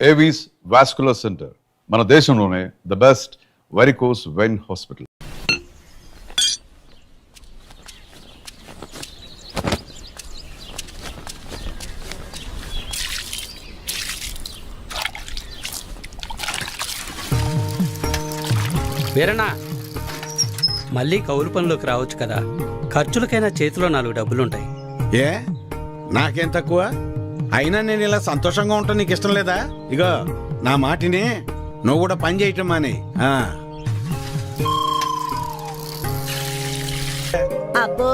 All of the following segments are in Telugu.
ఏవీస్ వాస్కులర్ సెంటర్ మన దేశంలోనే the best varicose vein hospital. Veeranna, మళ్ళీ కౌలు పనిలోకి రావచ్చు కదా. ఖర్చులకైనా చేతిలో 4 డబ్బులుంటాయి. ఏ నాకేం తక్కువ? అయినా నేను ఇలా సంతోషంగా ఉంటాను నీకు ఇష్టం లేదా? ఇగో నా మాటిని, నువ్వు కూడా పని చేయటం అని. అబ్బో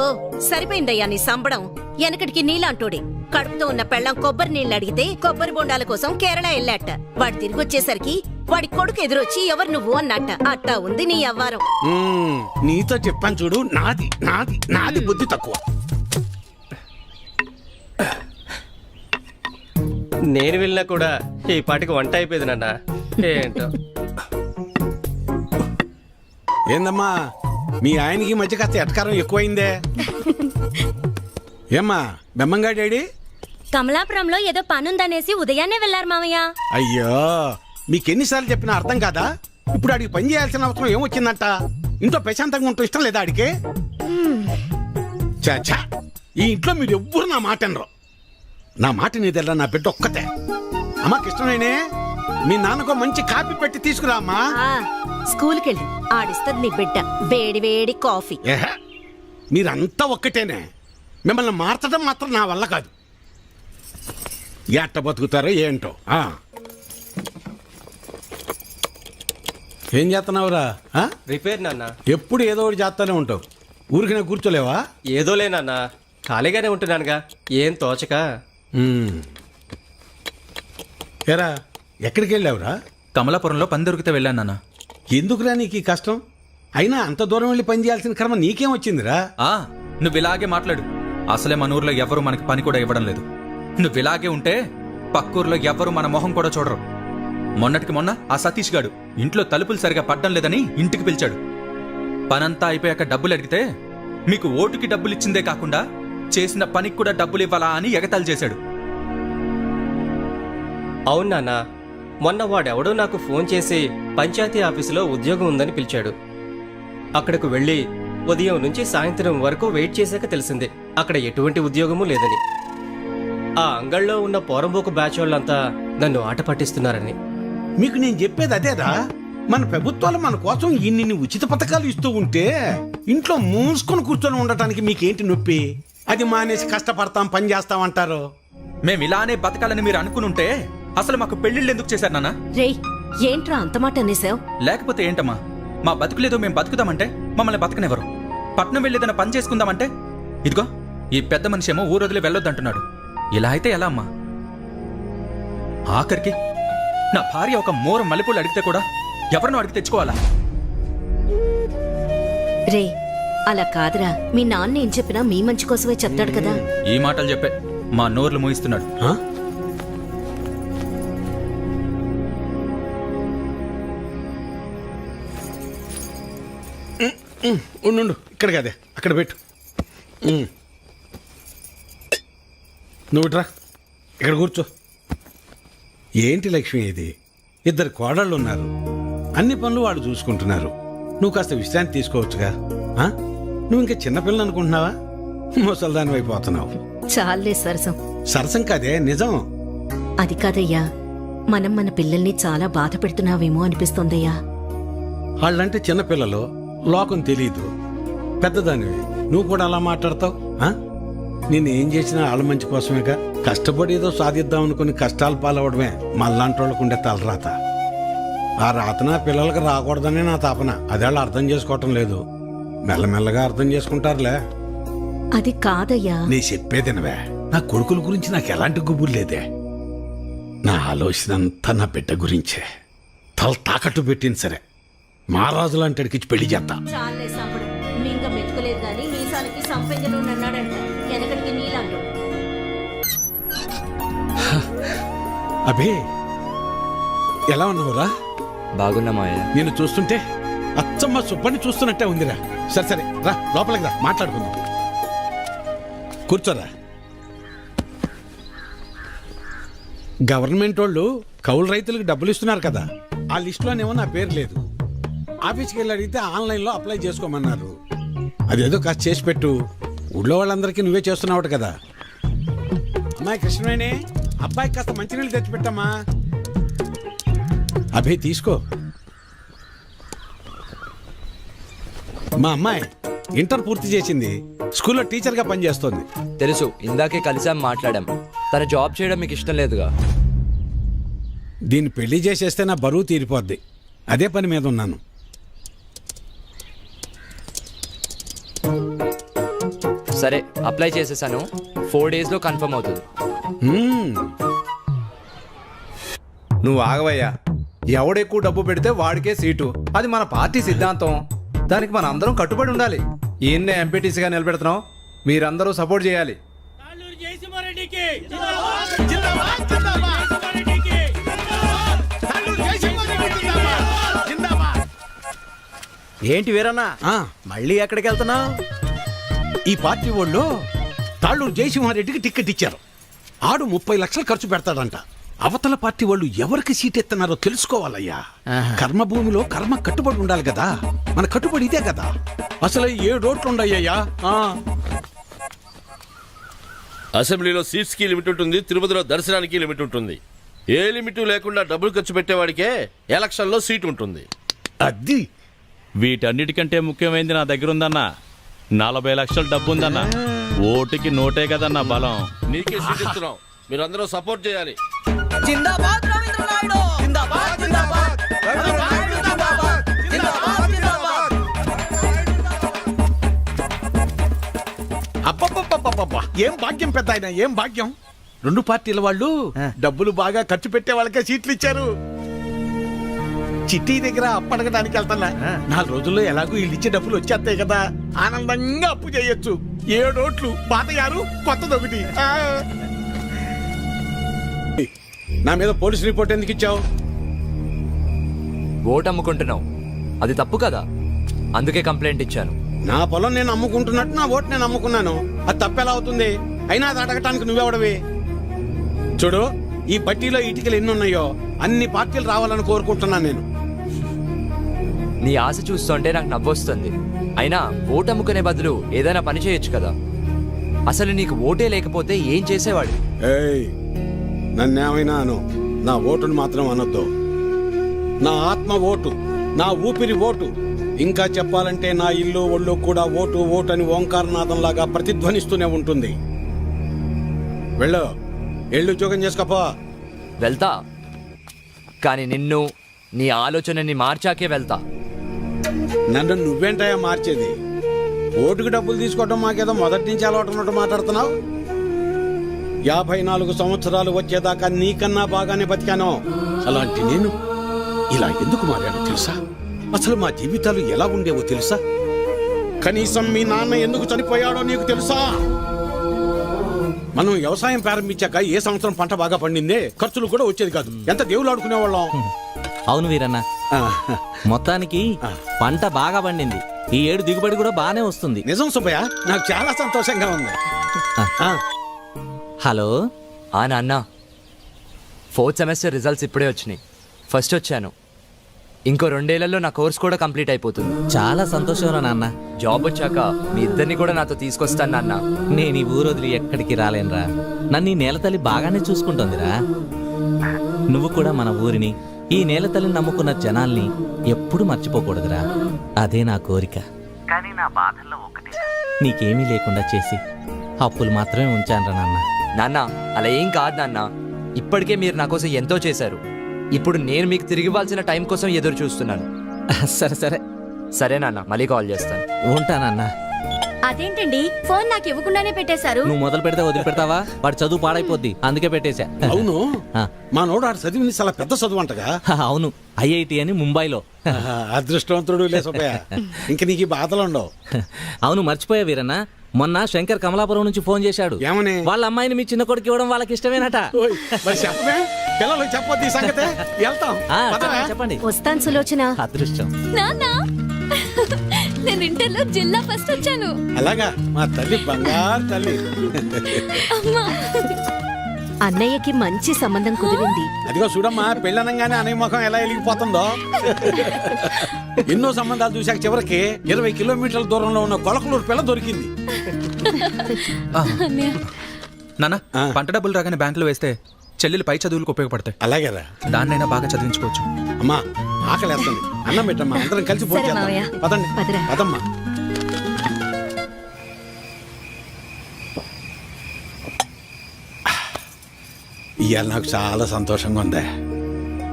సరిపోయిందయ్యా నీ సంబడం. వెనకటికి నీలాంటోడే కడుపుతో ఉన్న పెళ్ళం కొబ్బరి నీళ్ళు అడిగితే కొబ్బరి బొండాల కోసం కేరళ వెళ్ళాట. వాడు తిరిగి వచ్చేసరికి వాడి కొడుకు ఎదురొచ్చి ఎవరు నువ్వు అన్నట్ట. అట్టా ఉంది నీ అవ్వారం. నీతో చెప్పాను చూడు, నాది నాది నాది బుద్ధి తక్కువ. నేను వెళ్ళినా కూడా ఈ పాటికి వంట అయిపోయింది నాన్న. ఏంటో ఏందమ్మా మీ ఆయనకి మధ్య కాస్త ఎటకారం ఎక్కువైందే? ఏమ్మా బెమ్మంగా డాడీ? కమలాపురంలో ఏదో పనుందనేసి ఉదయాన్నే వెళ్లారు మామయ్య. అయ్యో మీకెన్నిసార్లు చెప్పినా అర్థం కాదా? ఇప్పుడు ఆడికి పని చేయాల్సిన అవసరం ఏమొచ్చిందంట? ఇంట్లో ప్రశాంతంగా ఉంటూ ఇష్టం లేదా ఆడికి? చాచా ఈ ఇంట్లో మీరు ఎవ్వరు నా మాట అనరు. నా మాట నీదెల్లా నా బిడ్డ ఒక్కతే. అమ్మాకి ఇష్టమేనే మీ నాన్నకు మంచి కాపీ పెట్టి తీసుకురా అమ్మా. స్కూల్కి వెళ్ళి ఆడిస్తుంది నీ బిడ్డ వేడి వేడి కాఫీ. మీరంతా ఒక్కటేనే. మిమ్మల్ని మార్చడం మాత్రం నా వల్ల కాదు. ఎట్ట బతుకుతారో ఏంటో. ఏం చేస్తున్నావురా? రిపేర్ నాన్న. ఎప్పుడు ఏదో ఒకటి చేస్తానే ఉంటావు. ఊరికి నేను కూర్చోలేవా? ఏదోలే నాన్న, ఖాళీగానే ఉంటున్నానుగా, ఏం తోచక. ఏరా ఎక్కడికి వెళ్ళావురా? కమలాపురంలో పని దొరికితే వెళ్ళాను నాన్న. ఎందుకురా నీకు ఈ కష్టం? అయినా అంత దూరం వెళ్ళి పని చేయాల్సిన కర్మ నీకేం వచ్చిందిరా? నువ్వు ఇలాగే మాట్లాడు. అసలే మన ఊర్లో ఎవరు మనకి పని కూడా ఇవ్వడం లేదు. నువ్వు ఇలాగే ఉంటే పక్కూర్లో ఎవరు మన మొహం కూడా చూడరు. మొన్నటికి మొన్న ఆ సతీష్ గాడు ఇంట్లో తలుపులు సరిగా పడ్డం లేదని ఇంటికి పిలిచాడు. పనంతా అయిపోయాక డబ్బులు అడిగితే మీకు ఓటుకి డబ్బులు ఇచ్చిందే కాకుండా చేసిన పనికి కూడా డబ్బులు ఇవ్వాలా అని ఎగతాళి చేశాడు. అవును నాన్న, మొన్న వాడెవడో నాకు ఫోన్ చేసి పంచాయతీ ఆఫీసులో ఉద్యోగం ఉందని పిలిచాడు. అక్కడకు వెళ్ళి ఉదయం నుంచి సాయంత్రం వరకు వెయిట్ చేశాక తెలిసింది అక్కడ ఎటువంటి ఉద్యోగమూ లేదని. ఆ అంగళ్ళలో ఉన్న పోరంబోకు బ్యాచ్ వాళ్ళంతా నన్ను ఆట పట్టిస్తున్నారని. మీకు నేను చెప్పేది అదేరా. మన ప్రభుత్వాలు మన కోసం ఇన్ని ఉచిత పథకాలు ఇస్తూ ఉంటే ఇంట్లో మూసుకొని కూర్చొని ఉండటానికి మీకేంటి నొప్పి? అది మానేసి కష్టపడతాం పని చేస్తాం అంటారు. మేము ఇలానే బతకాలని మీరు అనుకునుంటే అసలు మాకు పెళ్లిళ్ళు ఎందుకు చేశారు నాన్న? రేయ్ ఏంట్రా అంత మాట అనేసావు? లేకపోతే ఏంటమ్మా, మా బతుకులేదో మేము బతుకుదామంటే మమ్మల్ని బతకనివ్వరు. పట్నం వెళ్ళేదన్న పని చేసుకుందామంటే ఇదిగో ఈ పెద్ద మనిషి ఏమో ఊరొదిలి వెళ్ళొద్దంటున్నాడు. ఇలా అయితే ఎలా అమ్మా? ఆఖరికి నా భార్య ఒక మూర మల్లెపూలు అడిగితే కూడా ఎవరినో అడిగి తెచ్చుకోవాలా? రే అలా కాదురా, మీ నాన్న ఏం చెప్పినా మీ మంచి కోసమే చెప్తాడు కదా. ఈ మాటలు చెప్పే మా నోర్లు మూయిస్తున్నాడు. ఉండు ఇక్కడ కదే అక్కడ పెట్టు. నువ్వు ఇట్రా ఇక్కడ కూర్చో. ఏంటి లక్ష్మి ఇది? 2 కోడళ్ళు ఉన్నారు. అన్ని పనులు వాళ్ళు చూసుకుంటున్నారు. నువ్వు కాస్త విశ్రాంతి తీసుకోవచ్చుగా. నువ్వు ఇంకా చిన్నపిల్లలు అనుకుంటున్నావా? ముసల్దాని అయిపోతున్నావు. చాలే సరసం. సరసం కాదే నిజం. అది కాదయ్యా, మనం మన పిల్లల్ని చాలా బాధ పెడుతున్నావేమో అనిపిస్తోందయ్యా. వాళ్ళంటే చిన్నపిల్లలు, లోకం తెలీదు. పెద్దదానివి నువ్వు కూడా అలా మాట్లాడతావు? నేనేం చేసినా వాళ్ళ మంచి కోసమేగా. కష్టపడి ఏదో సాధిద్దాం అనుకుని కష్టాలు పాలవడమే మళ్ళాంటి వాళ్ళకు ఉండే తలరాత. ఆ రాతన పిల్లలకు రాకూడదనే నా తాపన. అదేళ్ళు అర్థం చేసుకోవటం లేదు. మెల్లమెల్లగా అర్థం చేసుకుంటారులే. అది కాదయ్యా. నీ చెప్పేదినవే. నా కొడుకుల గురించి నాకు ఎలాంటి గుబురు లేదే. నా ఆలోచన అంతా నా బిడ్డ గురించే. తల తాకట్టు పెట్టింది సరే, మహారాజు లాంటి అడిగిచ్చి పెళ్లి చేస్తా. చాలే సంపడు. మింగ మెతుకులేదు గాని మీసాలకి సంపెంగలు అన్నాడంట. వెనకడికి నీలాంటి అబే ఎలా ఉన్నావురా? బాగున్నా మాయ. నేను చూస్తుంటే అచ్చమ్మ సుబ్బని చూస్తున్నట్టే ఉందిరా. సరే సరే రా లోపలికి రా, మాట్లాడుకుందాం. కూర్చోరా. గవర్నమెంట్ వాళ్ళు కౌలు రైతులకు డబ్బులు ఇస్తున్నారు కదా, ఆ లిస్టులోనేమో నా పేరు లేదు. ఆఫీస్కి వెళ్ళి అడిగితే ఆన్లైన్లో అప్లై చేసుకోమన్నారు. అదేదో కాస్త చేసి పెట్టు. ఊళ్ళో వాళ్ళందరికీ నువ్వే చేస్తున్నావు కదా. అమ్మాయి కృష్ణవేణి, అబ్బాయికి కాస్త మంచినీళ్ళు తెచ్చిపెట్టమ్మా. అభి తీసుకో. మా అమ్మాయి ఇంటర్ పూర్తి చేసింది, స్కూల్లో టీచర్గా పనిచేస్తోంది. తెలుసు, ఇందాకే కలిసాం, మాట్లాడాం. తన జాబ్ చేయడం మీకు ఇష్టం లేదుగా. దీన్ని పెళ్లి చేసేస్తే నా బరువు తీరిపోద్ది. అదే పని మీద ఉన్నాను. సరే, అప్లై చేసేసాను. 4 daysలో కన్ఫర్మ్ అవుతుంది. నువ్వు ఆగవయ్యా. ఎవడెక్కువ డబ్బు పెడితే వాడికే సీటు. అది మన పార్టీ సిద్ధాంతం. దానికి మన అందరం కట్టుబడి ఉండాలి. ఈయన్నే ఎంపీటీసీగా నిలబెడుతున్నాం. మీరందరూ సపోర్ట్ చేయాలి. ఏంటి వీరన్నా, మళ్ళీ ఎక్కడికి వెళ్తున్నావు? ఈ పార్టీ వాళ్ళు తాళ్ళూరు జయసింహారెడ్డికి టికెట్ ఇచ్చారు. ఆడు 30 లక్షలు ఖర్చు పెడతాడంట. అవతల పార్టీ వాళ్ళు ఎవరికి సీట్ ఎత్తన్నారో తెలుసుకోవాలయ్యా. కర్మభూమిలో కర్మ కట్టుబడి ఉండాలి కదా. మన కట్టుబడి ఇదే కదా. అసలు 7 ఓట్లు ఉండయ్యా. అసెంబ్లీలో సీట్స్ కి లిమిట్ ఉంటుంది, తిరుపతిలో దర్శనానికి లిమిట్ ఉంటుంది. ఏ లిమిట్ లేకుండా డబ్బులు ఖర్చు పెట్టేవాడికే ఎలక్షన్లో సీట్ ఉంటుంది. అది వీటన్నిటికంటే ముఖ్యమైనది నా దగ్గర ఉందన్నా. 40 లక్షల డబ్బు ఉందన్నా. ఓటుకి నోటే కదన్నా బలం. నీకే సీట్ ఇస్తున్నాం, మీరందరూ సపోర్ట్ చేయాలి. అబ్బబ్బబ్బబ్బబ్బా, ఏం భాగ్యం పెద్ద ఆయన, ఏం భాగ్యం. 2 పార్టీల వాళ్ళు డబ్బులు బాగా ఖర్చు పెట్టే వాళ్ళకే సీట్లు ఇచ్చారు. చిట్టి దగ్గర అప్పడగడానికి వెళ్తున్నా. 4 రోజుల్లో ఎలాగో వీళ్ళు ఇచ్చే డబ్బులు వచ్చేస్తాయి కదా. ఆనందంగా అప్పు చేయొచ్చు. 7 ఓట్లు, పాత 6, కొత్తదొకటి. నా మీద పోలీస్ రిపోర్ట్ ఎందుకు ఇచ్చావు? ఓటు అమ్ముకుంటున్నావు, అది తప్పు కదా. అందుకే కంప్లైంట్ ఇచ్చాను. నా పొలం నేను అమ్ముకుంటున్నట్టు నా ఓటు నేను అమ్ముకున్నాను. అది తప్పెలా అవుతుంది? అయినా అది అడగటానికి నువ్వెవడవి? చూడు, ఈ పట్టీలో ఇటుకలు ఎన్ని ఉన్నాయో అన్ని పార్టీలు రావాలని కోరుకుంటున్నాను నేను. నీ ఆశ చూస్తుంటే నాకు నవ్వొస్తుంది. అయినా ఓటు అమ్ముకునే బదులు ఏదైనా పని చేయొచ్చు కదా. అసలు నీకు ఓటే లేకపోతే ఏం చేసేవాడు? ఏయ్, నన్నేమైనా అను, నా ఓటును మాత్రం అనొద్దు. నా ఆత్మ ఓటు, నా ఊపిరి ఓటు. ఇంకా చెప్పాలంటే నా ఇల్లు ఒళ్ళు కూడా ఓటు ఓటు అని ఓంకారనాథంలాగా ప్రతిధ్వనిస్తూనే ఉంటుంది. వెళ్ళు, ఎళ్ళు ఉద్యోగం చేసుకోపో. వెళ్తా, కానీ నిన్ను, నీ ఆలోచనని మార్చాకే వెళ్తా. నన్ను నువ్వేంటయా మార్చేది? ఓటుకు డబ్బులు తీసుకోవటం మాకేదో మొదటి నుంచి అలవాటు ఉన్నట్టు మాట్లాడుతున్నావు. 54 సంవత్సరాలు వచ్చేదాకా నీకన్నా బాగానే బతికాను. అలాంటి నేను ఇలా ఎందుకు మారాను తెలుసా? అసలు మా జీవితాలు ఎలా ఉండేవో తెలుసా? కనీసం మీ నాన్న ఎందుకు చనిపోయాడో నీకు తెలుసా? మనం వ్యవసాయం ప్రారంభించాక ఏ సంవత్సరం పంట బాగా పండిందే, ఖర్చులు కూడా వచ్చేది కాదు. ఎంత దేవుళ్ళు ఆడుకునేవాళ్ళం. అవును వీరన్న, మొత్తానికి పంట బాగా పండింది. ఈ ఏడు దిగుబడి కూడా బాగానే వస్తుంది. నిజం సుబ్బయ్య, నాకు చాలా సంతోషంగా ఉంది. హలో నాన్న, 4th సెమిస్టర్ రిజల్ట్స్ ఇప్పుడే వచ్చినాయి. ఫస్ట్ వచ్చాను. ఇంకో 2 ఏళ్లలో నా కోర్స్ కూడా కంప్లీట్ అయిపోతుంది. చాలా సంతోషంరా నాన్న. జాబ్ వచ్చాక మీ ఇద్దరిని కూడా నాతో తీసుకొస్తాను నాన్న. నేను ఈ ఊరు వదిలి ఎక్కడికి రాలేనురా. నన్ను ఈ నేల తల్లి బాగానే చూసుకుంటుందిరా. నువ్వు కూడా మన ఊరిని, ఈ నేల తల్లిని నమ్ముకున్న జనాల్ని ఎప్పుడు మర్చిపోకూడదురా. అదే నా కోరిక. కానీ నా బాధల్లో ఒకటి, నీకేమీ లేకుండా చేసి అప్పులు మాత్రమే ఉంచానురా నాన్న. నాన్న, అలా ఏం కాదు నాన్న. ఇప్పటికే మీరు నా కోసం ఎంతో చేశారు. ఇప్పుడు నేను మీకు తిరిగి ఇవ్వాల్సిన టైం కోసం ఎదురు చూస్తున్నాను. సరే సరే సరే నాన్న, మళ్ళీ కాల్ చేస్తాను. ఉంటానన్నా. అదేంటండి, ఫోన్ నాకు ఇవ్వకుండానే పెట్టేశారు. నువ్వు మొదలు పెడితే వదిలిపెడతావా? వాడు చదువు పాడైపోద్ది, అందుకే పెట్టేశా. అవును, మా నోడు ఆడు చదివింది చాలా పెద్ద చదువు అంటగా. అవును, IIT అని ముంబైలో. అదృష్టవంతుడు లే సుబ్బయ్య, ఇంక నీకు బాధలు ఉండవు. అవును, మర్చిపోయా వీరన్న, మొన్న శంకర్ కమలాపురం నుంచి ఫోన్ చేశాడు. ఏమని? వాళ్ళ అమ్మాయిని మీ చిన్న కొడుకు ఇవ్వడం వాళ్ళకి ఇష్టమేనట. ఓయ్, మరి చెప్పమే, పిల్లలు చెప్పొద్దు ఈ సంగతే. వెళ్తాం, పదవే. చెప్పండి. వస్తాను సులోచన. అదృష్టం. నాన్న, నేను ఇంటర్లో జిల్లా ఫస్ట్ వచ్చాను. అలాగా, మా తల్లి బంగారు తల్లి. అన్నయ్యకి మంచి సంబంధం కుదిరింది. అదిగో చూడమ్మా, పెళ్ళనంగానే అనే ముఖం ఎలా వెలిగిపోతుందో. ఎన్నో సంబంధాలు చూశాక చివరికి 20 కిలోమీటర్ల దూరంలో ఉన్న కొలకలూరు పిల్ల దొరికింది. నాన్న, పంట డబ్బులు రాగానే బ్యాంకులో వేస్తే చెల్లెలు పై చదువులకు ఉపయోగపడతాయి. అలాగేరా, దాన్నైనా బాగా చదివించుకోవచ్చు. అమ్మా ఆకలేస్తుంది, అన్నం పెట్టమ్మా, అందరం కలిసి భోజనం చేద్దాం. మావయ్య. పదండి, పదరా. పదమ్మా. ఇవాళ నాకు చాలా సంతోషంగా ఉందా.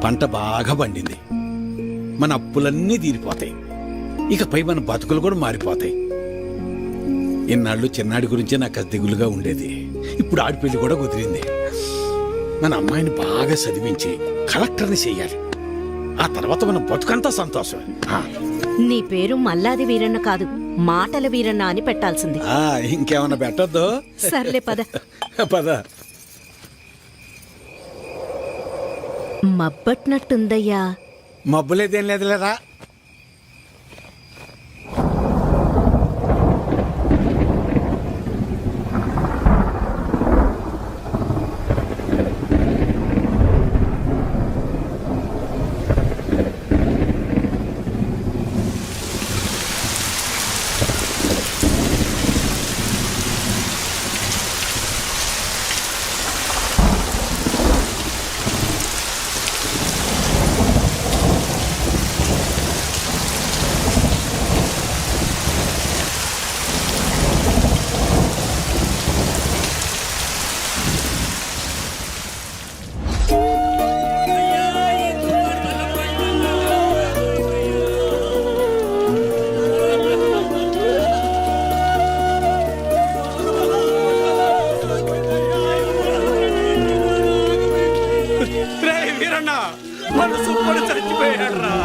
పంట బాగా పండింది, మన అప్పులన్నీ తీరిపోతాయి, ఇకపై మన బతుకులు కూడా మారిపోతాయి. ఇన్నాళ్ళు చిన్నాడి గురించే నాకు అది దిగులుగా ఉండేది. ఇప్పుడు ఆడిపెళ్లి కూడా కుదిరింది. మన అమ్మాయిని బాగా చదివించి కలెక్టర్ని చెయ్యాలి. ఆ తర్వాత మన బతుకంతా సంతోషం. నీ పేరు మల్లాది వీరన్న కాదు, మాటల వీరన్న అని పెట్టాల్సింది. ఇంకేమన్నా పెట్టొద్దు. సర్లే పద. పద. మబ్బట్నట్టుందయ్యా. మబ్బులేదేం లేదులేరా. మనసు పడి చచ్చిపోయాడ్రా,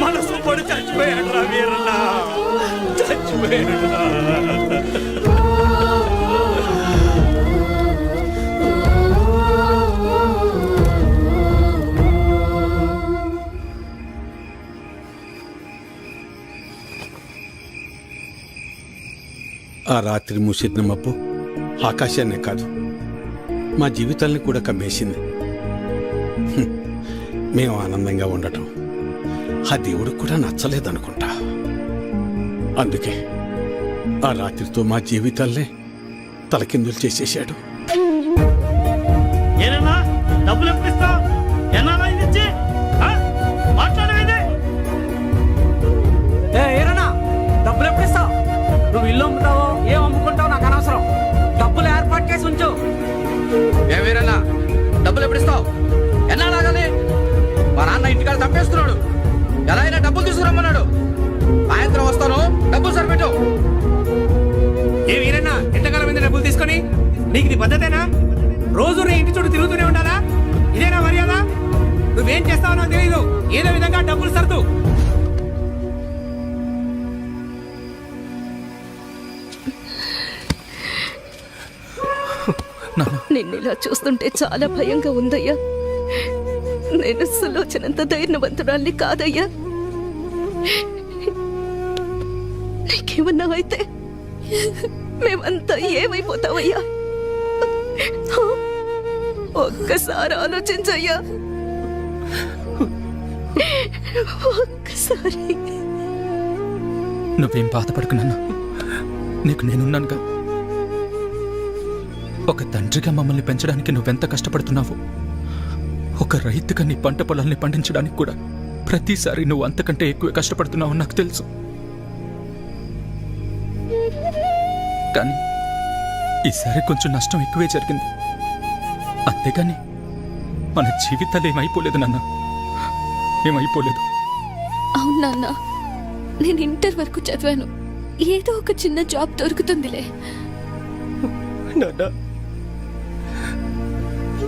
మనసు పడి చచ్చిపోయాడ్రా వీరన్న, చచ్చిపోయాడ్రా. ఆ రాత్రి మూసిన మబ్బు ఆకాశాన్నే కాదు, మా జీవితాల్ని కూడా కమ్మేసింది. మేము ఆనందంగా ఉండటం ఆ దేవుడికి కూడా నచ్చలేదనుకుంటా. అందుకే ఆ రాత్రితో మా జీవితాల్నే తలకిందులు చేసేశాడు. ఏనన్నా డబ్బులు ఎప్పుడు ఇస్తావు? ఎన్నాళ్ళ ఇది ఇచ్చి? మాట్లాడవేది? ఏరన్నా, డబ్బులు ఎప్పుడు ఇస్తావు? నువ్వు ఇల్లు అమ్ముతావో ఏం అమ్ముకుంటావో నాకు అనవసరం. డబ్బులు ఏర్పాటు చేసి ఉంచు. ఏమేరన్నా, డబ్బులు ఎప్పుడు ఇస్తావు? ఎన్నాళ్ళాగాలి? మా నాన్న ఇంటికాడ తప్పేస్తున్నాడు. ఎలా అయినా డబ్బులు తీసుకురమ్మన్నాడు. సాయంత్రం వస్తాను, డబ్బులు సరిపెట్టు. ఏ వీరన్నా, ఎంతకాలం మీద డబ్బులు తీసుకొని? నీకు ఇది పద్ధతేనా? రోజు నీ ఇంటి చుట్టూ తిరుగుతూనే ఉండాలా? ఇదేనా మర్యాద? నువ్వేం చేస్తావో నాకు తెలీదు. ఏదో విధంగా డబ్బులు సర్దు. నిన్ను ఇలా చూస్తుంటే చాలా భయంగా ఉందయ్యా. నేను సులోచనంత ధైర్యవంతురాల్ని కాదయ్యా. నీకేమన్నా అయితే మేమంతా ఏమైపోతావయ్యా? ఒక్కసారి ఆలోచించయ్యా, ఒక్కసారి. నువ్వేం బాధపడుకున్నాను, నీకు నేనున్నానుగా. ఒక తండ్రిగా మమ్మల్ని పెంచడానికి నువ్వెంత కష్టపడుతున్నావు. ఒక రైతుగా నీ పంట పొలాల్ని పండించడానికి కూడా ప్రతిసారి నువ్వు అంతకంటే ఎక్కువ కష్టపడుతున్నావు నాకు తెలుసు. కానీ ఈసారి కొంచెం నష్టం ఎక్కువే జరిగింది. అంతేగాని మన జీవితాలు ఏమైపోలేదు నాన్న, ఏమైపోలేదు. అవును నాన్న, నేను ఇంటర్ వరకు చదివాను. ఏదో ఒక చిన్న జాబ్ దొరుకుతుందిలే. నాన్న,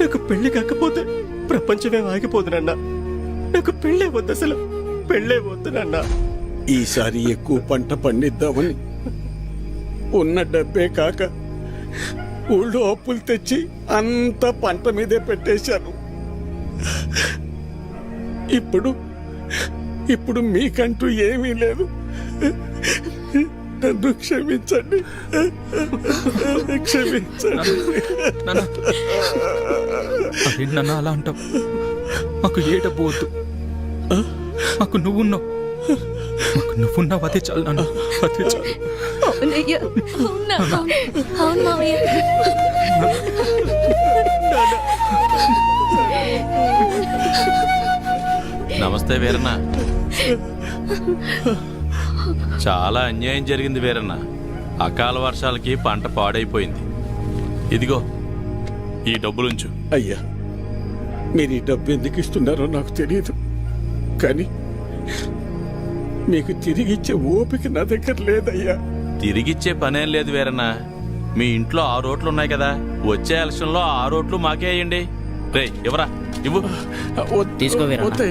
నాకు పెళ్లి కాకపోతే ప్రపంచమే ఆగిపోదు నాన్న. నాకు పెళ్ళే వద్దు, అసలు పెళ్ళే వద్దు నాన్న. ఈసారి ఎక్కువ పంట పండిద్దామని ఉన్న డబ్బే కాక ఊళ్ళో అప్పులు తెచ్చి అంత పంట మీదే పెట్టేశాను. ఇప్పుడు మీకంటూ ఏమీ లేదు. నన్ను క్షమించండి, క్షమించండి. అదేంటి నాన్న అలా అంటావు? మాకు ఏ డబ్బు వద్దు, మాకు నువ్వున్నావు, మాకు నువ్వున్నావు, అదే చాలు నాన్న, అదే చాలు. అవునయ్యా, అవునా? అవును మావయ్య. నమస్తే వీరన్న. చాలా అన్యాయం జరిగింది వీరన్న. అకాల వర్షాలకి పంట పాడైపోయింది. ఇదిగో ఈ డబ్బులుంచు. అయ్యా, మీరు ఈ డబ్బు ఎందుకు ఇస్తున్నారో నాకు తెలియదు, కానీ మీకు తిరిగిచ్చే ఓపిక నా దగ్గర లేదయ్యా. తిరిగిచ్చే పనేం లేదు వీరన్న. మీ ఇంట్లో 6 ఓట్లు ఉన్నాయి కదా, వచ్చే ఎలక్షన్లో 6 ఓట్లు మాకే అయ్యండి. రే ఇవ్వరా, ఇవ్వు. తీసుకో వీరన్న.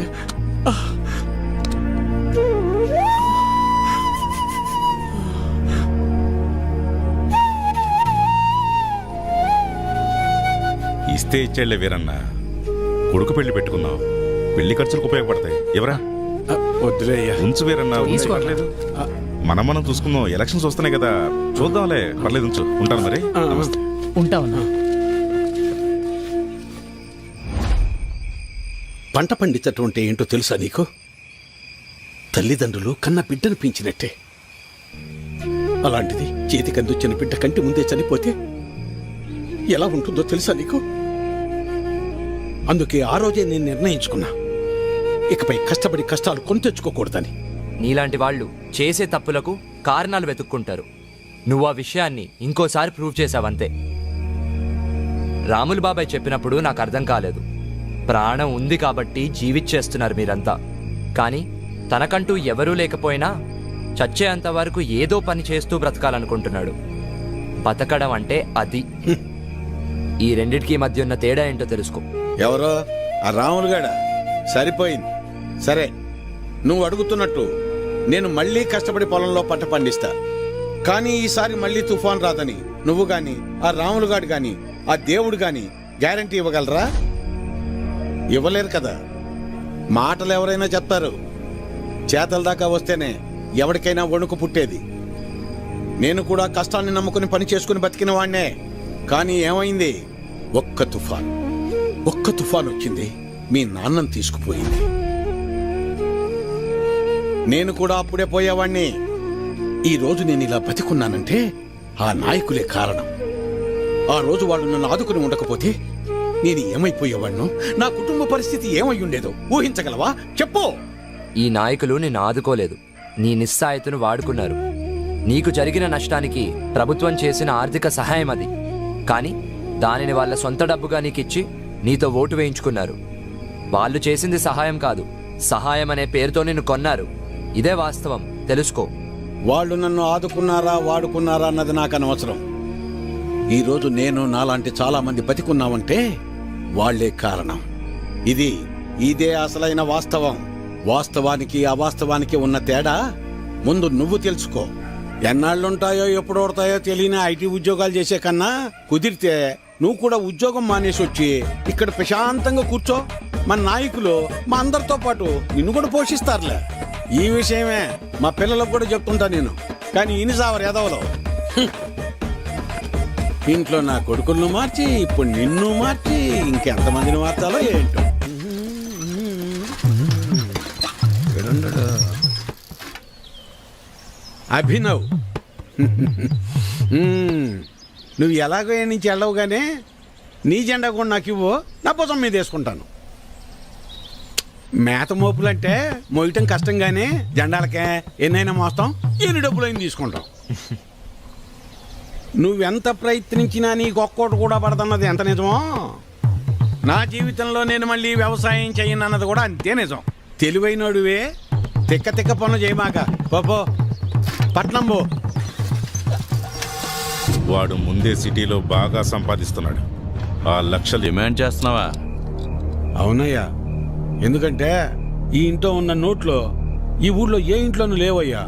ఇస్తే ఇచ్చేళ్లే వీరన్న, కొడుకు పెళ్లి పెట్టుకున్నాం, పెళ్లి ఖర్చులకు ఉపయోగపడతాయి. ఎవరా? వద్దులే అయ్యా, ఉంచు వీరన్న, పర్లేదు, మనం చూసుకుందాం. ఎలక్షన్స్ వస్తున్నాయి కదా, చూద్దాంలే, పర్లేదు, ఉంచు. ఉంటాను మరి. నమస్తే. ఉంటావన్నా. పంట పండించటం అంటే ఏంటో తెలుసా నీకు? తల్లిదండ్రులు కన్న బిడ్డను పెంచినట్టే. అలాంటిది చేతికి అందించిన బిడ్డ కంటి ముందే చనిపోతే ఎలా ఉంటుందో తెలుసా నీకు? అందుకే ఆ రోజే నేను నిర్ణయించుకున్నా, ఇకపై కష్టపడి కష్టాలు కొని తెచ్చుకోకూడదని. నీలాంటి వాళ్ళు చేసే తప్పులకు కారణాలు వెతుక్కుంటారు. నువ్వు ఆ విషయాన్ని ఇంకోసారి ప్రూవ్ చేసావంతే. రాములు బాబాయ్ చెప్పినప్పుడు నాకు అర్థం కాలేదు. ప్రాణం ఉంది కాబట్టి జీవిచ్చేస్తున్నారు మీరంతా. కానీ తనకంటూ ఎవరూ లేకపోయినా చచ్చేంత వరకు ఏదో పని చేస్తూ బ్రతకాలనుకుంటున్నాడు. బతకడం అంటే అది. ఈ రెండిటికి మధ్య ఉన్న తేడా ఏంటో తెలుసుకో. ఎవరో ఆ రాములుగాడా? సరిపోయింది. సరే, నువ్వు అడుగుతున్నట్టు నేను మళ్ళీ కష్టపడి పొలంలో పంట పండిస్తా. కానీ ఈసారి మళ్ళీ తుఫాన్ రాదని నువ్వు గాని, ఆ రాములుగాడు గాని, ఆ దేవుడు గాని గ్యారంటీ ఇవ్వగలరా? ఇవ్వలేరు కదా. మాటలు ఎవరైనా చెప్తారు, చేతల దాకా వస్తేనే ఎవరికైనా వణుకు పుట్టేది. నేను కూడా కష్టాన్ని నమ్ముకుని పని చేసుకుని బతికిన వాణ్ణే. కానీ ఏమైంది? ఒక్క తుఫాన్ వచ్చింది, మీ నాన్నను తీసుకుపోయింది. నేను కూడా అప్పుడే పోయేవాణ్ణి. ఈ రోజు నేను ఇలా బతికున్నానంటే ఆ నాయకులే కారణం. ఆ రోజు వాళ్ళు నన్ను ఆదుకుని ఉండకపోతే నేను ఏమైపోయేవాణ్ణు? నా కుటుంబ పరిస్థితి ఏమై ఉండేదో ఊహించగలవా? చెప్పు. ఈ నాయకులు నిన్ను ఆదుకోలేదు, నీ నిస్సాయతను వాడుకున్నారు. నీకు జరిగిన నష్టానికి ప్రభుత్వం చేసిన ఆర్థిక సహాయం అది. కానీ దానిని వాళ్ళ సొంత డబ్బుగా నీకిచ్చి నీతో ఓటు వేయించుకున్నారు. వాళ్ళు చేసింది సహాయం కాదు, సహాయం అనే పేరుతో నిన్ను కొన్నారు. ఇదే వాస్తవం, తెలుసుకో. వాళ్ళు నన్ను ఆదుకున్నారా వాడుకున్నారా అన్నది నాకు అనవసరం. ఈరోజు నేను నాలాంటి చాలా మంది బతికున్నామంటే వాళ్లే కారణం. ఇదే అసలైన వాస్తవం. వాస్తవానికి అవాస్తవానికి ఉన్న తేడా ముందు నువ్వు తెలుసుకో. ఎన్నాళ్ళుంటాయో ఎప్పుడు ఓడతాయో తెలియని ఐటీ ఉద్యోగాలు చేసే కన్నా కుదిరితే నువ్వు కూడా ఉద్యోగం మానేసి వచ్చి ఇక్కడ ప్రశాంతంగా కూర్చో. మన నాయకులు మా అందరితో పాటు నిన్ను కూడా పోషిస్తారులే. ఈ విషయమే మా పిల్లలకు కూడా చెప్తుంటా నేను. కానీ ఇనిసావరు ఎదవలో ఇంట్లో నా కొడుకులను మార్చి ఇప్పుడు నిన్ను మార్చి ఇంకెంతమందిని మార్చాలో ఏంటో. అభినవ్, నువ్వు ఎలాగో ఏ నుంచి వెళ్ళవుగానే నీ జెండా కూడా నాకు ఇవ్వు, నా భుజం మీద వేసుకుంటాను. మేత మోపులంటే మోయటం కష్టంగానే జెండాలకే ఎన్నైనా మోస్తాం, ఎన్ని డబ్బులైనా తీసుకుంటాం. నువ్వెంత ప్రయత్నించినా నీకు ఒక్కోటి కూడా పడదన్నది ఎంత నిజమో, నా జీవితంలో నేను మళ్ళీ వ్యవసాయం చేయనన్నది కూడా అంతే నిజం. తెలివైనడువే, తిక్క తిక్క పనులు చేయమాక. పోపో పట్నం పో. వాడు ముందే సిటీలో బాగా సంపాదిస్తున్నాడు. ఆ లక్షలు డిమాండ్ చేస్తున్నావా? అవునయ్యా, ఎందుకంటే ఈ ఇంట్లో ఉన్న నోట్లో ఈ ఊళ్ళో ఏ ఇంట్లోనూ లేవయ్యా.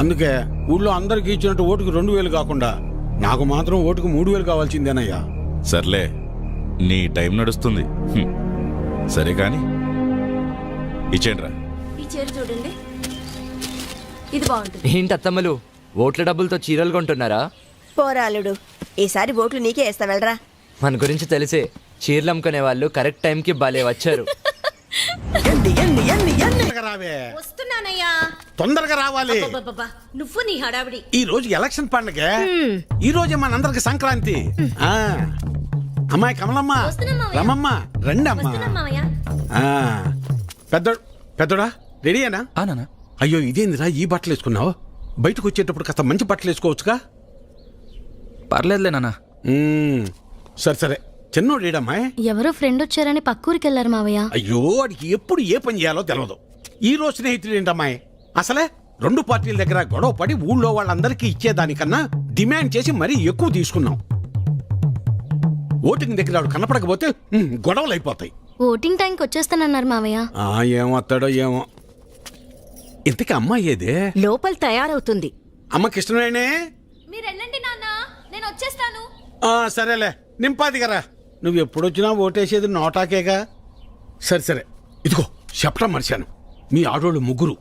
అందుకే ఊళ్ళో అందరికి ఇచ్చినట్టు ఓటుకు 2000 కాకుండా నాకు మాత్రం ఓటుకు 3000 కావాల్సిందేనయ్యా. సర్లే, నీ టైం నడుస్తుంది. సరే కాని ఇచ్చేండ్రా. ఈ చీర చూడండి, ఇది బాగుంటుంది. ఏంటి అత్తమ్మలు ఓట్ల డబ్బులతో చీరలు కొంటున్నారా? పోరాలుడు ఈసారి ఓట్లు నీకే వేస్తా వెళ్ళరా. మన గురించి తెలిసే చీరలు అమ్ముకునే వాళ్ళు కరెక్ట్ టైంకి భలే వచ్చారు. తొందరగా రావే, వస్తున్నానయ్యా. తొందరగా రావాలి. అబ్బబ్బబ్బా, నువ్వు నీ హడావిడి. ఈ రోజు ఎలక్షన్ పండగ, ఈ రోజే మనందరికి సంక్రాంతి. ఆ అమ్మాయి కమలమ్మ, రమమ్మ, రండి అమ్మా. ఆ, పెద్దోడా రెడీయేనా? నాన్న. అయ్యో ఇదేందిరా ఈ బట్టలు వేసుకున్నావు? బయటకు వచ్చేటప్పుడు కాస్త మంచి బట్టలు వేసుకోవచ్చుగా. పర్లేదులే నాన్న. సరే సరే, చిన్నోడేడమ్మాయి? ఎవరో ఫ్రెండ్ వచ్చారని పక్కూరికి వెళ్ళారు మావయ్య. అయ్యో వాడికి ఎప్పుడు ఏ పని చేయాలో తెలియదు. ఈ రోజు స్నేహితుడు ఏంటమ్మాయి? అసలే రెండు పార్టీల దగ్గర గొడవ పడి ఊళ్ళో వాళ్ళందరికీ ఇచ్చేదానికన్నా డిమాండ్ చేసి మరీ ఎక్కువ తీసుకున్నాం. ఓటింగ్ దగ్గర వాడు కనపడకపోతే గొడవలు అయిపోతాయి. ఓటింగ్ టైంకి వచ్చేస్తానన్నారు మావయ్య. ఏమొస్తాడో ఏమో. ఇంతకీ అమ్మాయి ఏదే? లోపల తయారవుతుంది. అమ్మ కృష్ణవేణే. మీరు వెళ్ళండి నాన్న, నేను వచ్చేస్తాను. సరేలే, నింపాదిగరా. నువ్వు ఎప్పుడొచ్చినా ఓటేసేది నోటాకేగా. సరే సరే, ఇదిగో చెప్పడం మర్చాను. మీ ఆడోళ్ళు ముగ్గురు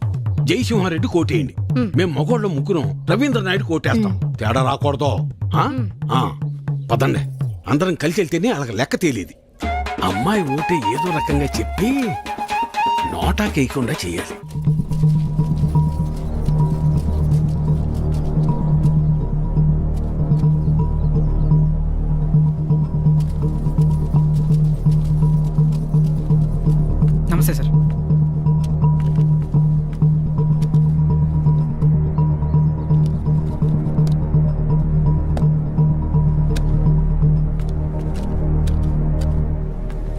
జయసింహారెడ్డి కోటేయండి, మేము మగోళ్ళు ముగ్గురం రవీంద్ర నాయుడు కోటేస్తాం. తేడా రాకూడదు. పదండి, అందరం కలిసి వెళ్తేనే అలాగ లెక్క తేలేది. అమ్మాయి ఓటే ఏదో రకంగా చెప్పి నోటాకేయకుండా చెయ్యాలి. నమస్తే సార్.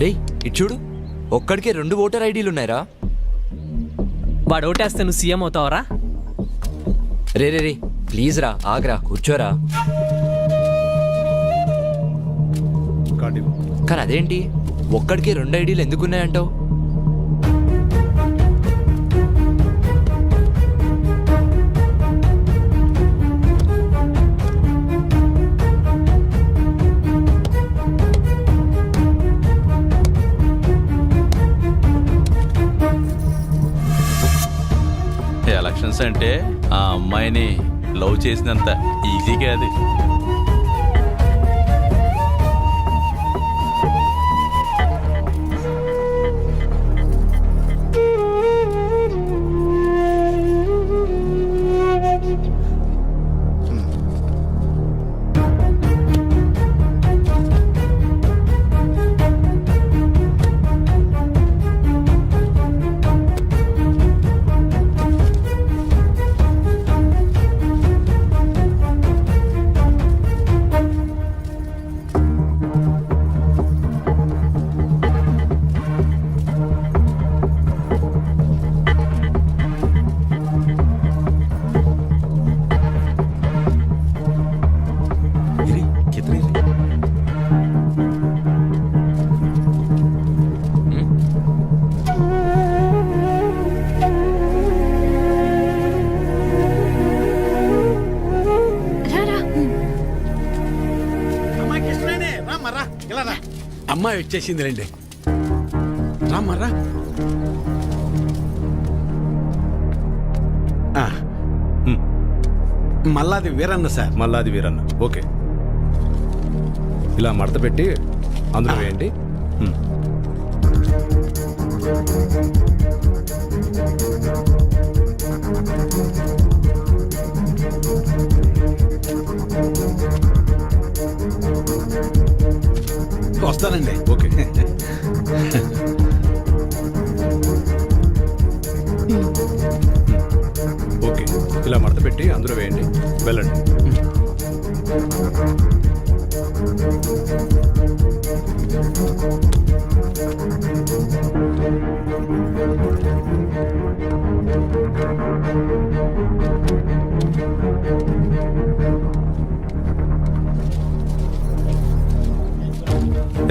రేయ్ ఇటు చూడు, ఒక్కడికే 2 ఓటర్ ఐడీలు ఉన్నాయరా. వాడు ఓటేస్తే నువ్వు CM అవుతావరా? Ray ray ray please రా, ఆగ్రా, కూర్చోరా. కానీ అదేంటి ఒక్కడికే 2 ఐడీలు ఎందుకున్నాయంటావు? ఎలక్షన్స్ అంటే ఆ అమ్మాయిని లవ్ చేసినంత ఈజీగా అది. అమ్మాయి వచ్చేసింది రండి. రామ్మరా. మల్లాది వీరన్న సార్. మల్లాది వీరన్న. ఓకే, ఇలా మడత పెట్టి అందులో వేయండి. వస్తానండి. ఓకే. ఓకే, ఇలా మడత పెట్టి అందులో వేయండి. వెళ్ళండి.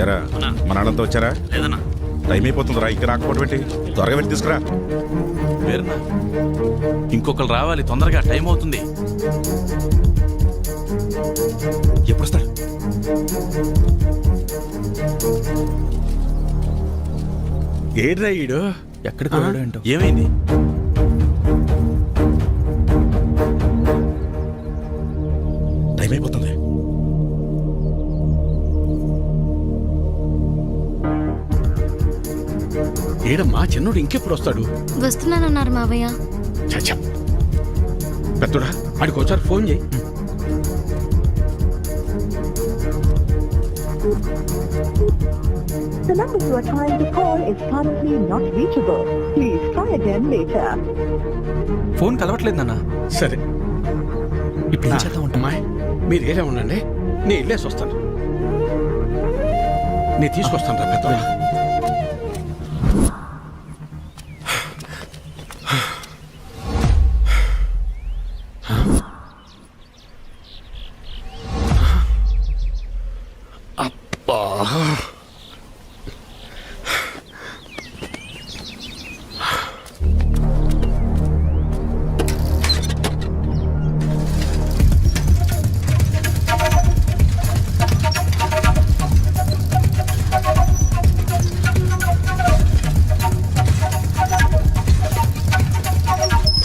ఎరా మన ఆడంతా వచ్చారా? లేదన్నా, టైం అయిపోతుందిరా, ఇంకా రాకపోవడం పెట్టి త్వరగా పెట్టి తీసుకురా. వేరన్నా, ఇంకొకరు రావాలి తొందరగా, టైం అవుతుంది. ఎప్పుడు వస్తాడు? ఏడ్రా ఈడు? ఎక్కడికి? ఆ? వెళ్ళాడు ఏంటో. ఏమైంది? టైం అయిపోతుంది. ఏడమ్మా చిన్నోడు ఇంకెప్పుడు వస్తాడు? వస్తున్నానన్నారు మావయ్య. చచ్చా పెద్దోడా వాడికి ఒకసారి ఫోన్ చేయి. The number you are trying to call is currently not reachable. Please try again later. Phone కలవట్లేదు నాన్న. సరే ఇప్పుడు ఏం చేద్దాం ఉంటా? అమ్మాయి మీరు ఏరే ఉండండి, నేను వెళ్ళేసి వస్తాను. నేను తీసుకొస్తాను రా పెద్దోడా.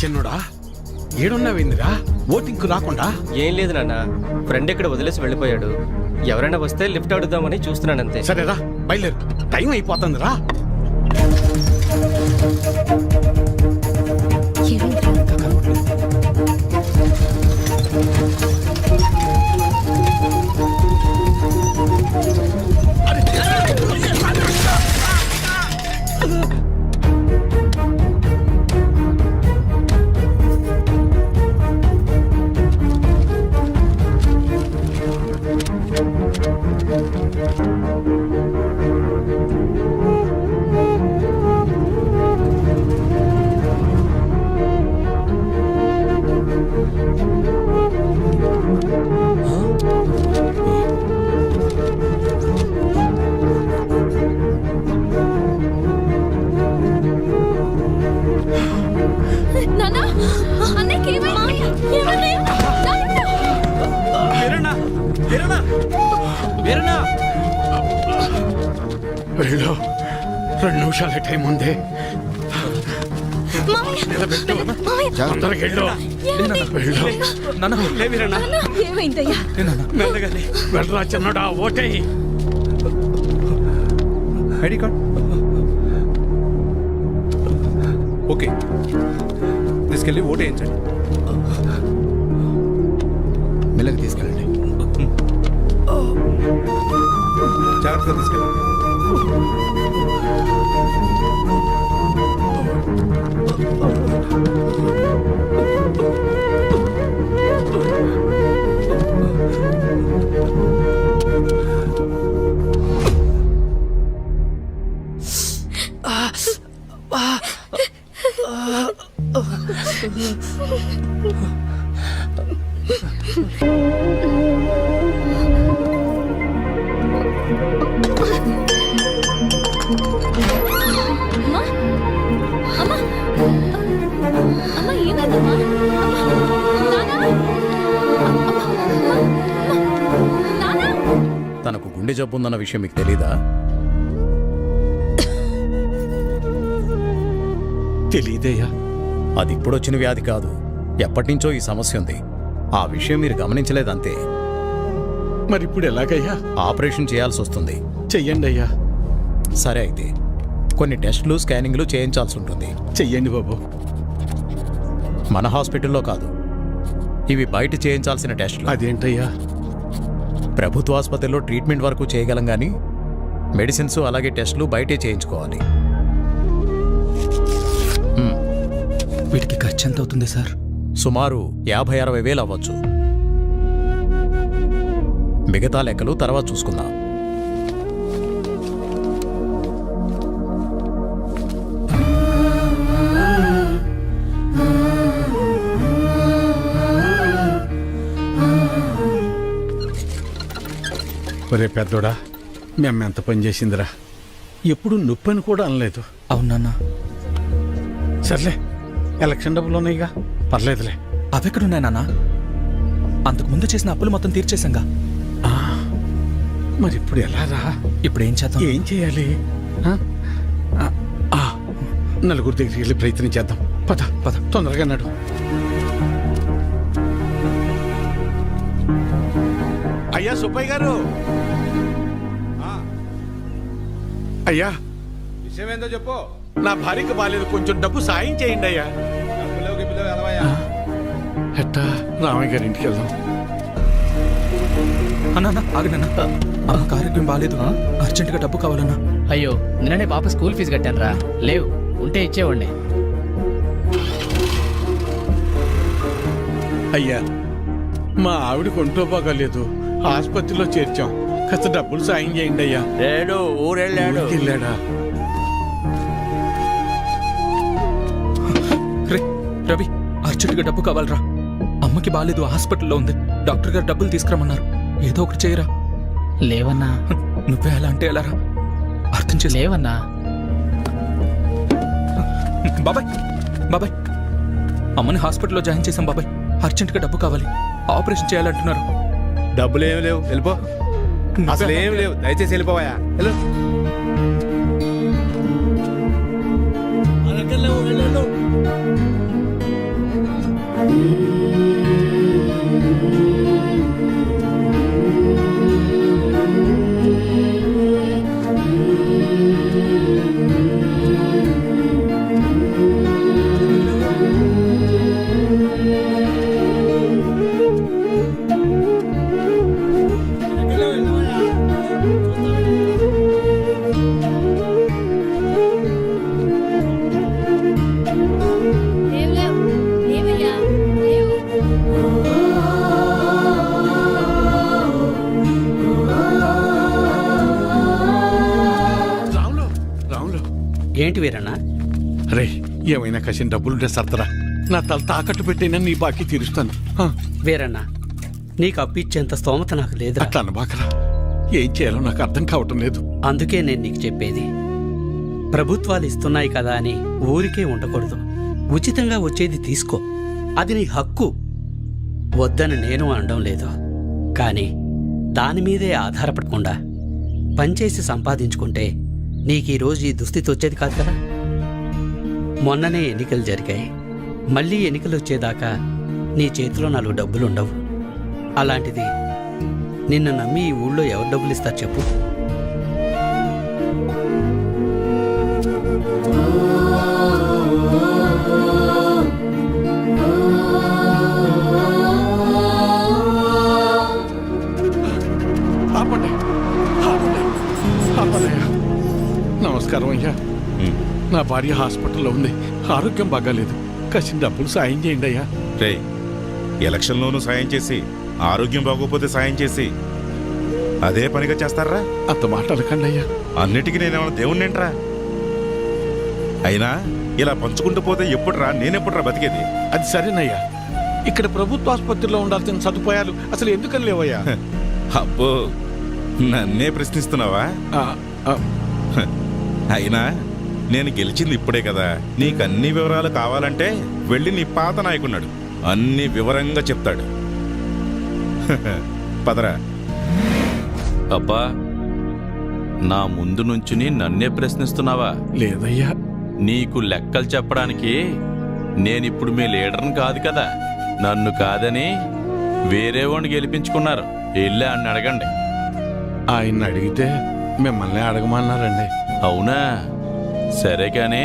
చిన్నోడా ఏడున్నావేందిరా? ఓటింగ్కు రాకుండా? ఏం లేదు నాన్న, ఫ్రెండ్ ఇక్కడ వదిలేసి వెళ్ళిపోయాడు. ఎవరైనా వస్తే లిఫ్ట్ అడుగుదామని చూస్తున్నానంతే. సరేరా బయలుదేరు, టైం అయిపోతుంది రా. వెళ్ళు, 2 నిమిషాల టైం ఉంది. తొందరగా వెళ్ళు. వెళ్ళరా చిన్నడా, ఓటే. ఐడి కార్డ్ ఓకే, తీసుకెళ్ళి ఓటు వేయించండి. మెల్లగా తీసుకెళ్ళండి, జాగ్రత్తగా తీసుకెళ్ళండి. తనకు గుండె జబ్బు ఉందన్న విషయం మీకు తెలీదా? తెలీదయ్యా. అది ఇప్పుడొచ్చిన వ్యాధి కాదు, ఎప్పటినుంచో ఈ సమస్య ఉంది. ఆ విషయం మీరు గమనించలేదంతే. మరి ఇప్పుడు ఎలాగయ్యా? ఆపరేషన్ చేయాల్సి వస్తుంది. చెయ్యండి అయ్యా. సరే అయితే కొన్ని టెస్టులు స్కానింగ్లు చేయించాల్సి ఉంటుంది. చెయ్యండి బాబు. మన హాస్పిటల్లో కాదు, ఇవి బయట చేయించాల్సిన టెస్టులు. అదేంటయ్యా? ప్రభుత్వ ఆసుపత్రిలో ట్రీట్మెంట్ వరకు చేయగలం కానీ మెడిసిన్స్ అలాగే టెస్టులు బయటే చేయించుకోవాలి. వీటికి ఖర్చు ఎంత అవుతుంది సార్? సుమారు 50-60 వేలు అవ్వచ్చు. మిగతా లెక్కలు తర్వాత చూసుకుందాం. ఒరే పెద్దోడా, మేము ఎంత పని చేసిందిరా. ఎప్పుడు నొప్పి అని కూడా అనలేదు. అవునన్నా. సర్లే, ఎలక్షన్ డబ్బులు ఉన్నాయిగా, పర్లేదులే. అవెక్కడున్నాయి నాన్న? అంతకుముందు చేసిన అప్పులు మొత్తం తీర్చేశాంగా. మరి ఇప్పుడు ఎలా రా? ఇప్పుడు ఏం చేద్దాం? ఏం చేయాలి? నలుగురు దగ్గరికి వెళ్ళి ప్రయత్నం చేద్దాం. పద పద, తొందరగా నడు. అయ్యా సుబ్బయ్య గారు, అయ్యా విషయం ఏందో చెప్పు. నా భార్యకు బాలేదు, కొంచెం డబ్బు సాయం చేయండి అయ్యా. ఎట్టా రామయ్య గారి ఇంటికి వెళ్దాం. అన్నా ఆగనన్నా, అమ్మకు ఆరోగ్యం బాగాలేదు, అర్జెంటుగా డబ్బు కావాలన్నా. అయ్యో నిన్ననే పాప స్కూల్ ఫీజు కట్టాను రా. లేవు, ఉంటే ఇచ్చేవాడిని. అయ్యా మా ఆవిడకు ఒంట్లో బాగాలేదు, ఆసుపత్రిలో చేర్చాం, కాస్త డబ్బులు సాయం చేయండి అయ్యా. లేడు, ఊరెళ్ళాడు. వెళ్ళాడా? రే రవి, అర్జెంటుగా డబ్బు కావాలరా. అమ్మకి బాగాలేదు, హాస్పిటల్లో ఉంది. డాక్టర్ గారు డబ్బులు తీసుకురమ్మన్నారు. ఏదో ఒకటి చేయరా. లేవన్నా. నువ్వే అలా అంటే ఎలా రా? అర్థం చేసి. లేవన్నా. బాబాయ్ బాబాయ్, అమ్మని హాస్పిటల్లో జాయిన్ చేశాం బాబాయ్. అర్జెంటుగా డబ్బు కావాలి, ఆపరేషన్ చేయాలంటున్నారు. డబ్బులు ఏమి లేవు, వెళ్ళిపో. అసలు ఏమి లేవు, దయచేసి వెళ్ళిపోవా. వెళ్ళు. రాములు, రాములు. ఏంటి వీరన్నా? రే ఏమైనా కసిన డబ్బులుంటే సర్దరా, నా తల తాకట్టు పెట్టైనా నీ బాకీ తీరుస్తాను. వీరన్నా, నీకు అప్పిచ్చేంత స్తోమత నాకు లేదు. అట్లా అనబాకరా, ఏం చేయాలో నాకు అర్థం కావటం లేదు. అందుకే నేను నీకు చెప్పేది, ప్రభుత్వాలు ఇస్తున్నాయి కదా అని ఊరికే ఉండకూడదు. ఉచితంగా వచ్చేది తీసుకో, అది నీ హక్కు. వద్దని నేను అనడం లేదు, కానీ దాని మీదే ఆధారపడకుండా పనిచేసి సంపాదించుకుంటే నీకు ఈరోజు ఈ దుస్థితి వచ్చేది కాదు కదా. మొన్ననే ఎన్నికలు జరిగాయి, మళ్ళీ ఎన్నికలు వచ్చేదాకా నీ చేతిలో 4 డబ్బులుండవు. అలాంటిది నిన్ను నమ్మి ఈ ఊళ్ళో ఎవరు డబ్బులు ఇస్తారు చెప్పు? ఆపండి, ఆపండి, ఆపండయ్యా. నమస్కారం అయ్యా. నా భార్య హాస్పిటల్లో ఉంది, ఆరోగ్యం బాగాలేదు, కసిన డబ్బులు సాయం చేయండి అయ్యా. రే, ఎలక్షన్లోనూ సాయం చేసి ఆరోగ్యం బాగోపోతే సాయం చేసి అదే పనిగా చేస్తారా? అంత మాట అనకండి అయ్యా. అన్నిటికీ నేనేమన్నా దేవుణ్ణేంట్రా? అయినా ఇలా పంచుకుంటూ పోతే ఎప్పుడురా, నేనెప్పుడురా బతికేది? అది సరేనయ్యా, ఇక్కడ ప్రభుత్వ ఆసుపత్రిలో ఉండాల్సిన సదుపాయాలు అసలు ఎందుకని లేవయ్యా? అబ్బో, నన్నే ప్రశ్నిస్తున్నావా? అయినా నేను గెలిచింది ఇప్పుడే కదా. నీకన్ని వివరాలు కావాలంటే వెళ్ళి నీ పాత నాయకున్నాడు, అన్ని వివరంగా చెప్తాడు. పదరా. అబ్బా, నా ముందు నుంచుని నన్నే ప్రశ్నిస్తున్నావా? లేదయ్యా. నీకు లెక్కలు చెప్పడానికి నేనిప్పుడు మీ లీడర్ని కాదు కదా. నన్ను కాదని వేరే వాడిని గెలిపించుకున్నారు. వెళ్ళి అని అడగండి. ఆయన్ని అడిగితే మిమ్మల్ని అడగమన్నారండి. అవునా? సరే కానీ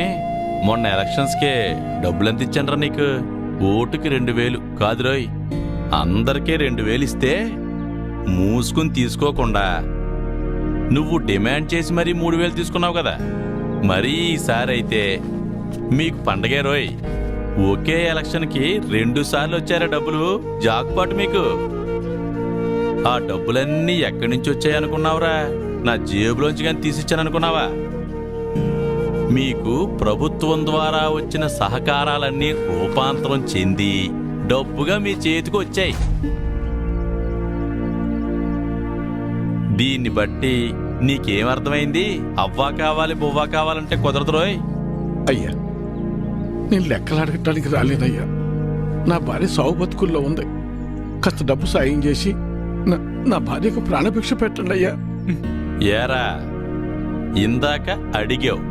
మొన్న ఎలక్షన్స్కే డబ్బులెంత ఇచ్చానరా నీకు? ఓటుకి 2000 కాదు రోయ్, అందరికీ 2000 ఇస్తే మూసుకుని తీసుకోకుండా నువ్వు డిమాండ్ చేసి మరీ 3000 తీసుకున్నావు కదా. మరీ ఈసారి అయితే మీకు పండగే రోయ్. ఒకే ఎలక్షన్కి 2 సార్లు వచ్చారా డబ్బులు? జాక్పాట్ మీకు. ఆ డబ్బులన్నీ ఎక్కడి నుంచి వచ్చాయనుకున్నావురా? నా జేబులోంచి కానీ తీసిచ్చాననుకున్నావా? మీకు ప్రభుత్వం ద్వారా వచ్చిన సహకారాలన్నీ రూపాంతరం చెంది డబ్బుగా మీ చేతికి వచ్చాయి. దీన్ని బట్టి నీకేమర్థమైంది? అవ్వా కావాలి బువ్వా కావాలంటే కుదరదు రోయ్. అయ్యా, నేను లెక్కలు అడగటానికి రాలేదయ్యా. నా భార్య సావు బతుకుల్లో ఉంది, కాస్త డబ్బు సాయం చేసి నా భార్యకు ప్రాణభిక్ష పెట్టండి అయ్యా. ఏరా, ఇందాక అడిగావు,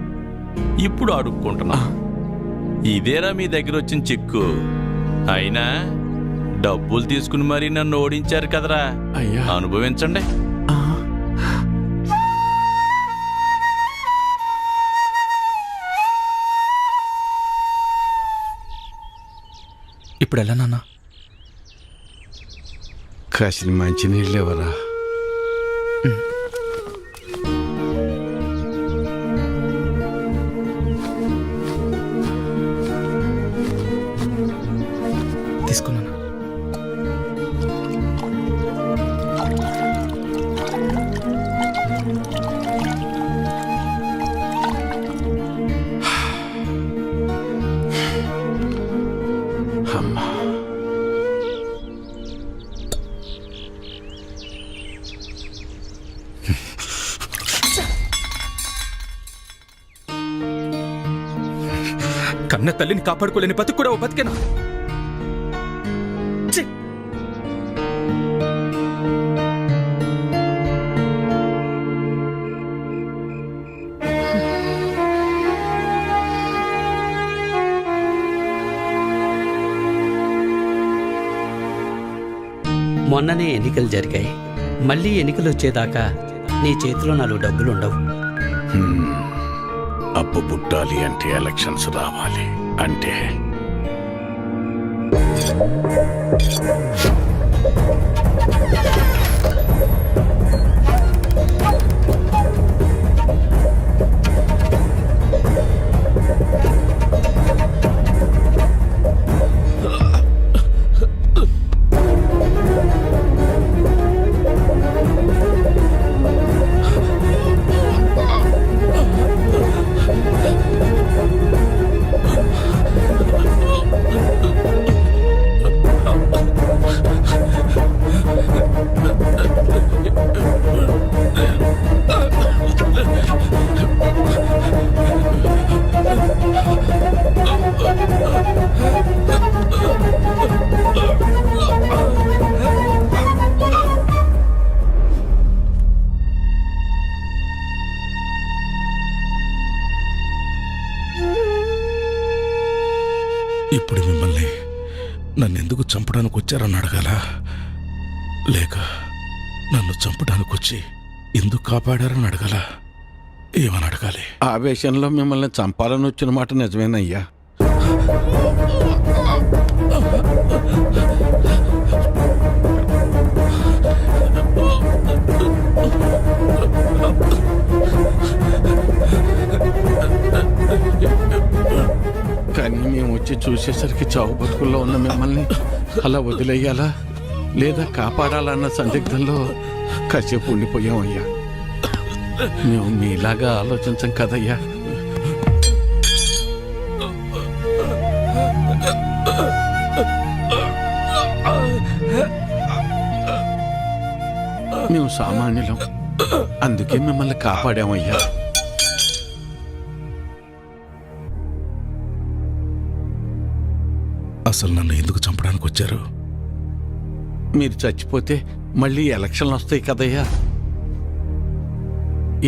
ఇప్పుడు అడుక్కుంటున్నా. ఇదేరా మీ దగ్గర వచ్చిన చిక్కు. అయినా డబ్బులు తీసుకుని మరీ నన్ను ఓడించారు కదరా, అయ్యా. అనుభవించండి. ఇప్పుడు ఎలా నాన్న? కాసిన మంచి నీళ్ళు ఎవరా? తీసుకున్నాను. అమ్మా, కన్న తల్లిని కాపాడుకోలేని బతుకు కూడా ఓ బతికేనా? ఛీ! మొన్ననే ఎన్నికలు జరిగాయి. మళ్ళీ ఎన్నికలు వచ్చేదాకా నీ చేతిలో 4 డబ్బులు ఉండవు. అప్పు పుట్టాలి అంటే ఎలక్షన్స్ రావాలి అంటే ఇప్పుడు మిమ్మల్ని నన్నెందుకు చంపడానికి వచ్చారని అడగాల, లేక నన్ను చంపడానికి వచ్చి ఎందుకు కాపాడారని అడగాల? ఏమని అడగాలి? ఆవేశంలో మిమ్మల్ని చంపాలని వచ్చిన మాట నిజమేనయ్యా. కానీ మేము వచ్చి చూసేసరికి చావు బతుకుల్లో ఉన్న మిమ్మల్ని అలా వదిలేయాలా లేదా కాపాడాలన్న సందిగ్ధంలో కాసేపు ఉండిపోయామయ్యా. మేము మీలాగా ఆలోచించం కదయ్యా. మేము సామాన్యులం, అందుకే మిమ్మల్ని కాపాడామయ్యా. అసలు నన్ను ఎందుకు చంపడానికి వచ్చారు? మీరు చచ్చిపోతే మళ్ళీ ఎలక్షన్లు వస్తాయి కదయ్యా.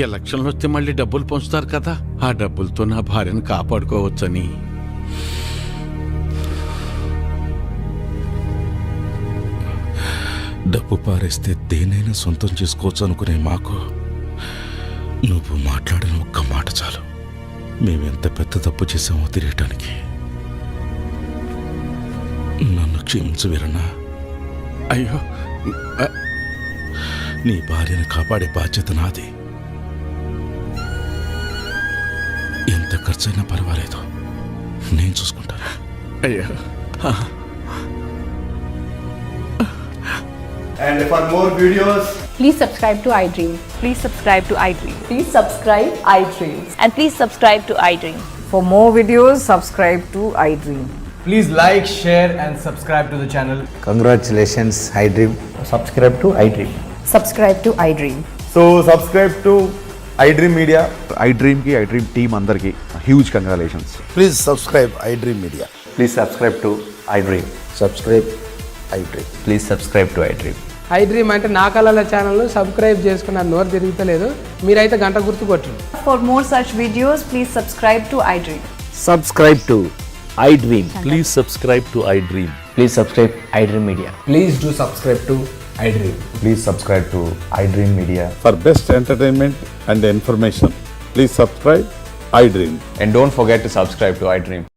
ఎలక్షన్లు వస్తే మళ్ళీ డబ్బులు పంచుతారు కదా, ఆ డబ్బులతో నా భార్యను కాపాడుకోవచ్చని. డబ్బు పారేస్తే దేనైనా సొంతం చేసుకోవచ్చు అనుకునే మాకు నువ్వు మాట్లాడిన ఒక్క మాట చాలు మేమెంత పెద్ద తప్పు చేసామో తెలియటానికి. నన్ను క్షమించు వీరన్నా. అయ్యో, నీ భార్యను కాపాడే బాధ్యత నాది. ఎంత ఖర్చైనా పర్వాలేదు, నేను చూసుకుంటాను. అయ్యో. And for more videos, Please subscribe to iDream. Please subscribe to iDream. Please subscribe iDream. And please subscribe to iDream. For more videos, subscribe to iDream. please like, share and subscribe to the channel. Congratulations iDream. Subscribe to iDream. Subscribe to iDream. So subscribe to iDream Media. iDream కి iDream టీమ్ అందరికి huge congratulations. Please subscribe iDream media. Please subscribe to iDream. Subscribe iDream. Please subscribe to iDream. iDream అంటే నా కళల ఛానల్ సబ్స్క్రైబ్ చేసుకున్న నోరు తిరుగుతలేదు, మీరైతే గంట గుర్తు కొట్టండి. For more such videos, please subscribe to iDream. Subscribe to iDream. Please subscribe to iDream. Please subscribe iDream media. Please do subscribe to iDream. Please subscribe to iDream media. For best entertainment and information, please subscribe iDream. And don't forget to subscribe to iDream.